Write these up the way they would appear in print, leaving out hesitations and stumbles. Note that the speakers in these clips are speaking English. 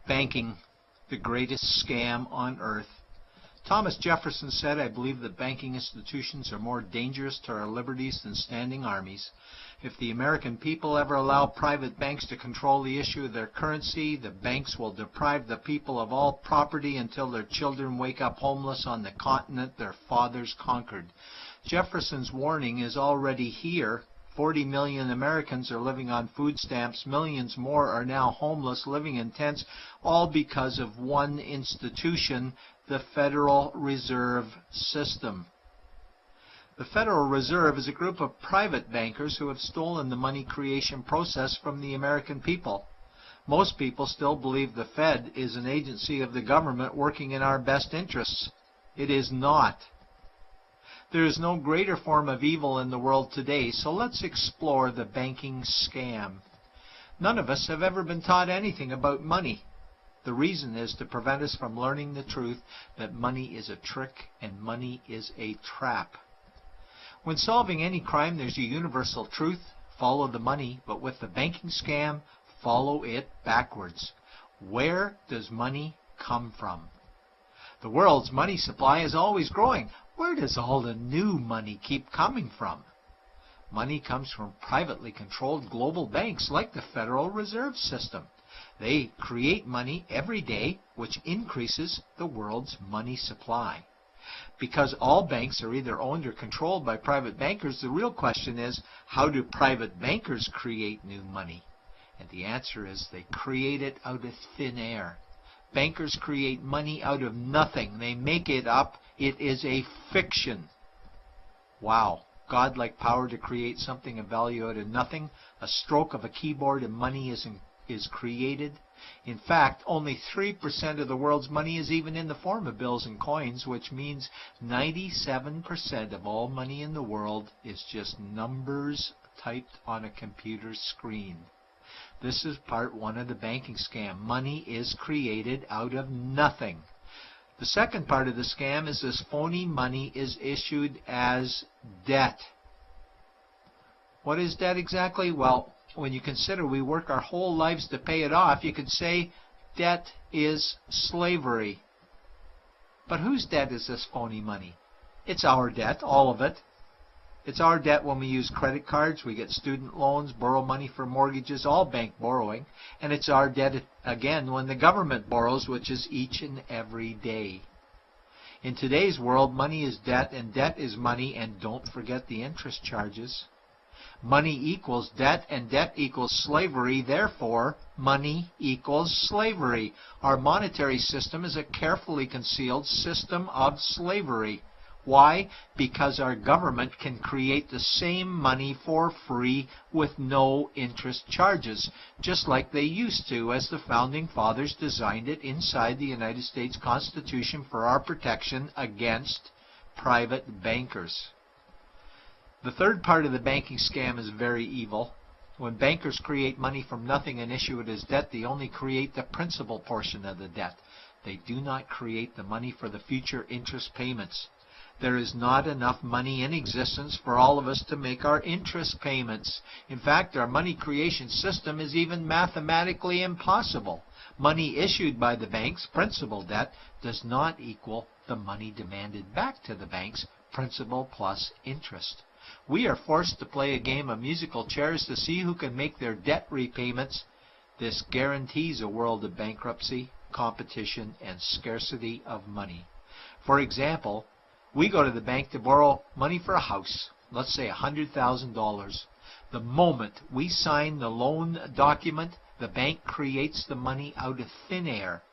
Banking, the greatest scam on earth. Thomas Jefferson said, "I believe that banking institutions are more dangerous to our liberties than standing armies. If the American people ever allow private banks to control the issue of their currency, the banks will deprive the people of all property until their children wake up homeless on the continent their fathers conquered." Jefferson's warning is already here. 40 million Americans are living on food stamps. Millions more are now homeless, living in tents, all because of one institution, the Federal Reserve System. The Federal Reserve is a group of private bankers who have stolen the money creation process from the American people. Most people still believe the Fed is an agency of the government working in our best interests. It is not. There is no greater form of evil in the world today, so let's explore the banking scam. None of us have ever been taught anything about money. The reason is to prevent us from learning the truth that money is a trick and money is a trap. When solving any crime, there's a universal truth: follow the money, but with the banking scam, follow it backwards. Where does money come from? The world's money supply is always growing. Where does all the new money keep coming from? Money comes from privately controlled global banks like the Federal Reserve System. They create money every day, which increases the world's money supply. Because all banks are either owned or controlled by private bankers, the real question is, how do private bankers create new money? And the answer is they create it out of thin air. Bankers create money out of nothing. They make it up. It is a fiction. Wow. God-like power to create something of value out of nothing. A stroke of a keyboard and money is created. In fact, only 3% of the world's money is even in the form of bills and coins, which means 97% of all money in the world is just numbers typed on a computer screen. This is part one of the banking scam. Money is created out of nothing. The second part of the scam is this phony money is issued as debt. What is debt exactly? Well, when you consider we work our whole lives to pay it off, you could say debt is slavery. But whose debt is this phony money? It's our debt, all of it. It's our debt when we use credit cards, we get student loans, borrow money for mortgages, all bank borrowing. And it's our debt again when the government borrows, which is each and every day. In today's world, money is debt and debt is money, and don't forget the interest charges. Money equals debt and debt equals slavery, therefore money equals slavery. Our monetary system is a carefully concealed system of slavery. Why? Because our government can create the same money for free with no interest charges, just like they used to as the Founding Fathers designed it inside the United States Constitution for our protection against private bankers. The third part of the banking scam is very evil. When bankers create money from nothing and issue it as debt, they only create the principal portion of the debt. They do not create the money for the future interest payments. There is not enough money in existence for all of us to make our interest payments. In fact, our money creation system is even mathematically impossible. Money issued by the banks, principal debt, does not equal the money demanded back to the banks, principal plus interest. We are forced to play a game of musical chairs to see who can make their debt repayments. This guarantees a world of bankruptcy, competition, and scarcity of money. For example, we go to the bank to borrow money for a house, let's say $100,000. The moment we sign the loan document, the bank creates the money out of thin air.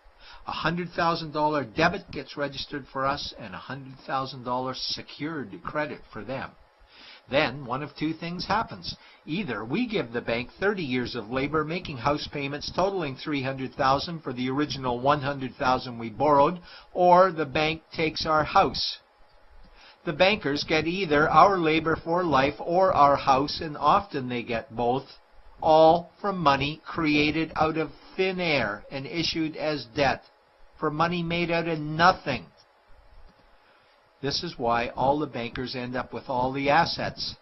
A $100,000 debit gets registered for us and a $100,000 secured credit for them. Then one of two things happens. Either we give the bank 30 years of labor making house payments totaling $300,000 for the original $100,000 we borrowed, or the bank takes our house. The bankers get either our labor for life or our house, and often they get both, all from money created out of thin air and issued as debt, for money made out of nothing. This is why all the bankers end up with all the assets.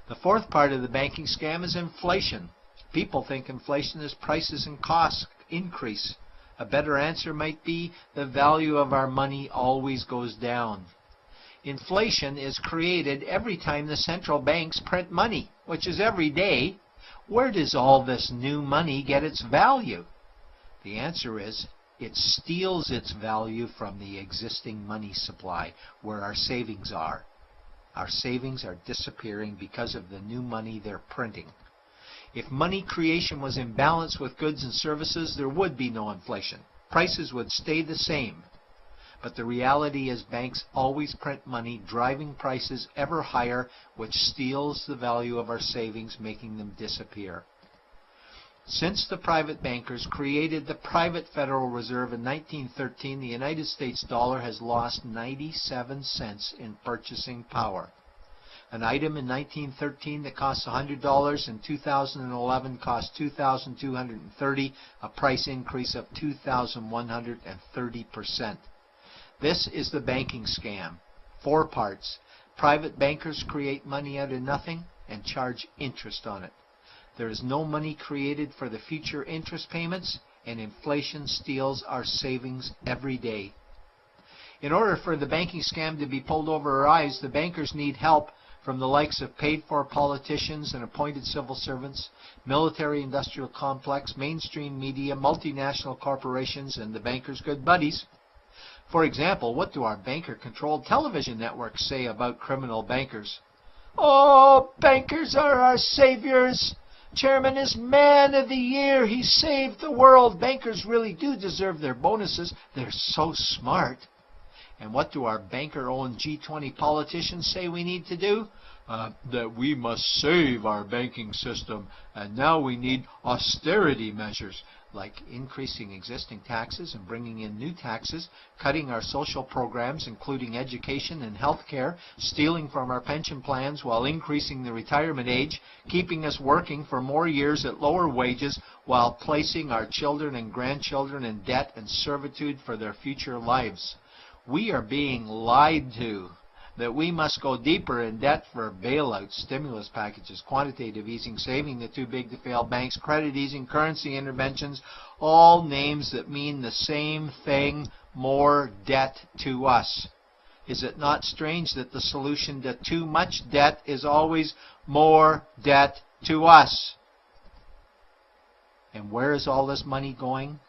The fourth part of the banking scam is inflation. People think inflation is prices and costs increase. A better answer might be the value of our money always goes down. Inflation is created every time the central banks print money, which is every day. Where does all this new money get its value? The answer is it steals its value from the existing money supply, where our savings are. Our savings are disappearing because of the new money they're printing. If money creation was in balance with goods and services, there would be no inflation. Prices would stay the same. But the reality is banks always print money, driving prices ever higher, which steals the value of our savings, making them disappear. Since the private bankers created the private Federal Reserve in 1913, the United States dollar has lost 97 cents in purchasing power. An item in 1913 that cost $100 in 2011 cost $2,230, a price increase of 2,130%. This is the banking scam. 4 parts. Private bankers create money out of nothing and charge interest on it. There is no money created for the future interest payments, and inflation steals our savings every day. In order for the banking scam to be pulled over our eyes, the bankers need help from the likes of paid-for politicians and appointed civil servants, military-industrial complex, mainstream media, multinational corporations, and the bankers' good buddies. For example, what do our banker-controlled television networks say about criminal bankers? "Oh, bankers are our saviors. Chairman is man of the year. He saved the world. Bankers really do deserve their bonuses. They're so smart." And what do our banker-owned G20 politicians say we need to do? That we must save our banking system, and now we need austerity measures, like increasing existing taxes and bringing in new taxes, cutting our social programs, including education and health care, stealing from our pension plans while increasing the retirement age, keeping us working for more years at lower wages while placing our children and grandchildren in debt and servitude for their future lives. We are being lied to that we must go deeper in debt for bailouts, stimulus packages, quantitative easing, saving the too-big-to-fail banks, credit easing, currency interventions, all names that mean the same thing, more debt to us. Is it not strange that the solution to too much debt is always more debt to us? And where is all this money going?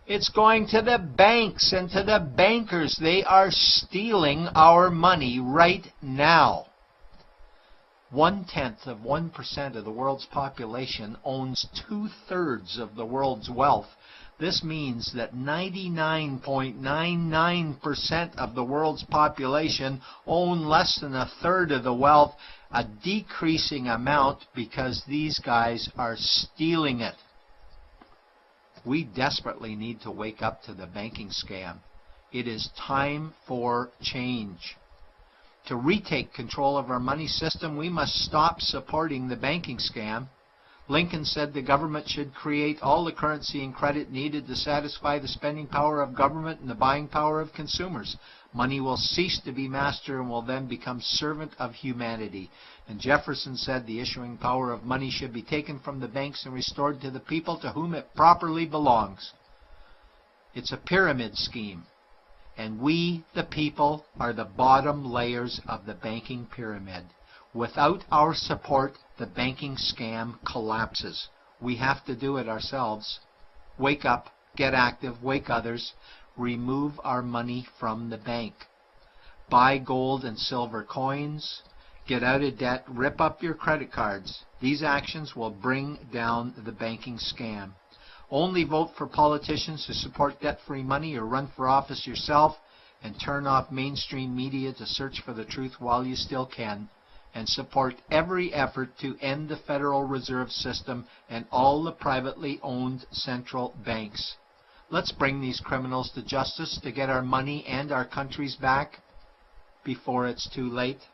It's going to the banks and to the bankers. They are stealing our money right now. 0.1% of the world's population owns 2/3 of the world's wealth. This means that 99.99% of the world's population own less than 1/3 of the wealth, a decreasing amount because these guys are stealing it. We desperately need to wake up to the banking scam. It is time for change. To retake control of our money system, we must stop supporting the banking scam. Lincoln said the government should create all the currency and credit needed to satisfy the spending power of government and the buying power of consumers. Money will cease to be master and will then become servant of humanity. And Jefferson said the issuing power of money should be taken from the banks and restored to the people to whom it properly belongs. It's a pyramid scheme. And we, the people, are the bottom layers of the banking pyramid. Without our support, the banking scam collapses. We have to do it ourselves. Wake up, get active, wake others. Remove our money from the bank. Buy gold and silver coins. Get out of debt. Rip up your credit cards. These actions will bring down the banking scam. Only vote for politicians who support debt-free money, or run for office yourself, and turn off mainstream media to search for the truth while you still can, and support every effort to end the Federal Reserve System and all the privately owned central banks. Let's bring these criminals to justice to get our money and our countries back before it's too late.